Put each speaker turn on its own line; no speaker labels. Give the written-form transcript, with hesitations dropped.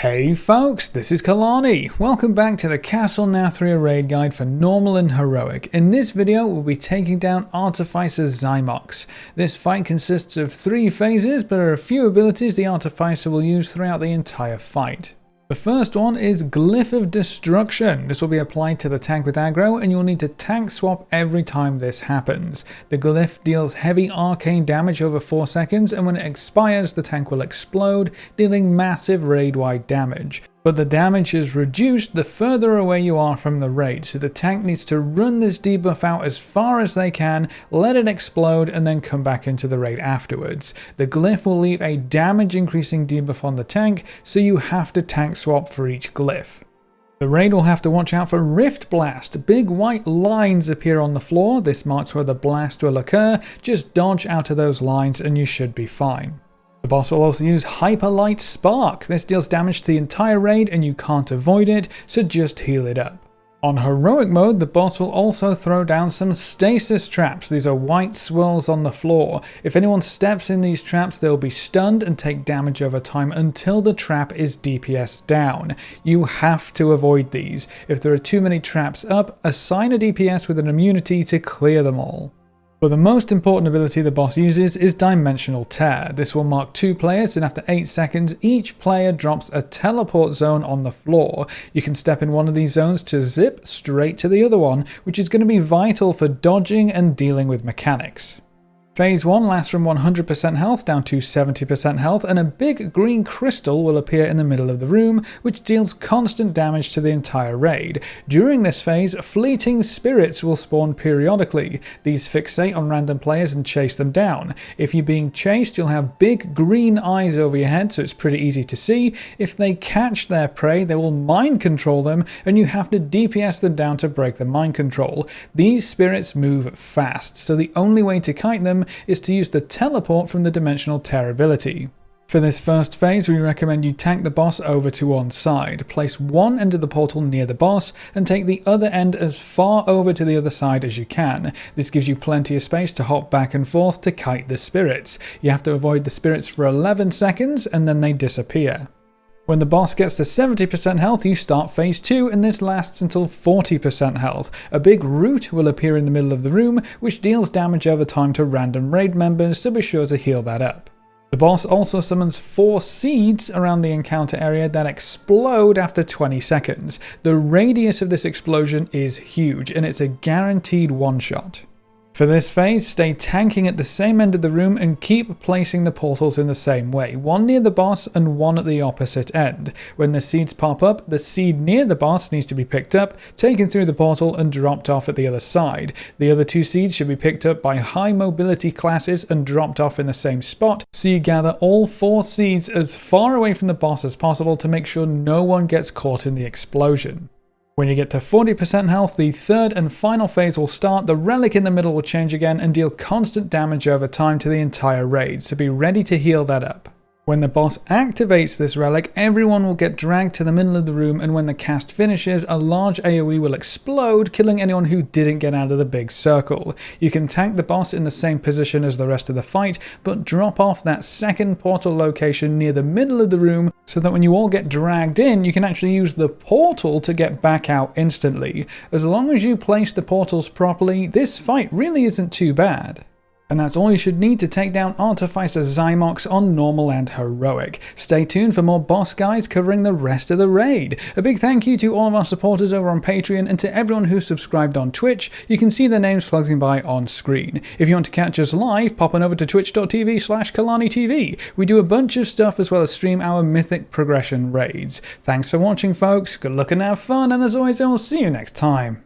Hey folks, this is Kalani. Welcome back to the Castle Nathria raid guide for normal and heroic. In this video, we'll be taking down Artificer Xy'mox. This fight consists of 3 phases, but there are a few abilities the Artificer will use throughout the entire fight. The first one is Glyph of Destruction. This will be applied to the tank with aggro, and you'll need to tank swap every time this happens. The glyph deals heavy arcane damage over 4 seconds, and when it expires, the tank will explode, dealing massive raid-wide damage. But the damage is reduced the further away you are from the raid, so the tank needs to run this debuff out as far as they can, let it explode, and then come back into the raid afterwards. The glyph will leave a damage increasing debuff on the tank, so you have to tank swap for each glyph. The raid will have to watch out for Rift Blast. Big white lines appear on the floor. This marks where the blast will occur. Just dodge out of those lines and you should be fine. The boss will also use Hyper Light Spark. This deals damage to the entire raid and you can't avoid it, so just heal it up. On heroic mode, the boss will also throw down some Stasis Traps. These are white swirls on the floor. If anyone steps in these traps, they'll be stunned and take damage over time until the trap is DPS down. You have to avoid these. If there are too many traps up, assign a DPS with an immunity to clear them all. But the most important ability the boss uses is Dimensional Tear. This will mark 2 players, and after 8 seconds, each player drops a teleport zone on the floor. You can step in one of these zones to zip straight to the other one, which is going to be vital for dodging and dealing with mechanics. Phase 1 lasts from 100% health down to 70% health, and a big green crystal will appear in the middle of the room, which deals constant damage to the entire raid. During this phase, fleeting spirits will spawn periodically. These fixate on random players and chase them down. If you're being chased, you'll have big green eyes over your head, so it's pretty easy to see. If they catch their prey, they will mind control them, and you have to DPS them down to break the mind control. These spirits move fast, so the only way to kite them is to use the teleport from the Dimensional Tear ability. For this first phase, we recommend you tank the boss over to one side. Place one end of the portal near the boss and take the other end as far over to the other side as you can. This gives you plenty of space to hop back and forth to kite the spirits. You have to avoid the spirits for 11 seconds and then they disappear. When the boss gets to 70% health, you start phase 2, and this lasts until 40% health. A big root will appear in the middle of the room, which deals damage over time to random raid members, so be sure to heal that up. The boss also summons 4 seeds around the encounter area that explode after 20 seconds. The radius of this explosion is huge, and it's a guaranteed one-shot. For this phase, stay tanking at the same end of the room and keep placing the portals in the same way, one near the boss and one at the opposite end. When the seeds pop up, the seed near the boss needs to be picked up, taken through the portal and dropped off at the other side. The other 2 seeds should be picked up by high mobility classes and dropped off in the same spot, so you gather all 4 seeds as far away from the boss as possible to make sure no one gets caught in the explosion. When you get to 40% health, the third and final phase will start. The relic in the middle will change again and deal constant damage over time to the entire raid, so be ready to heal that up. When the boss activates this relic, everyone will get dragged to the middle of the room, and when the cast finishes, a large AoE will explode, killing anyone who didn't get out of the big circle. You can tank the boss in the same position as the rest of the fight, but drop off that second portal location near the middle of the room so that when you all get dragged in, you can actually use the portal to get back out instantly. As long as you place the portals properly, this fight really isn't too bad. And that's all you should need to take down Artificer Xy'mox on normal and heroic. Stay tuned for more boss guides covering the rest of the raid. A big thank you to all of our supporters over on Patreon and to everyone who subscribed on Twitch. You can see their names floating by on screen. If you want to catch us live, pop on over to twitch.tv/KalaniTV. We do a bunch of stuff as well as stream our mythic progression raids. Thanks for watching folks, good luck and have fun, and as always I will see you next time.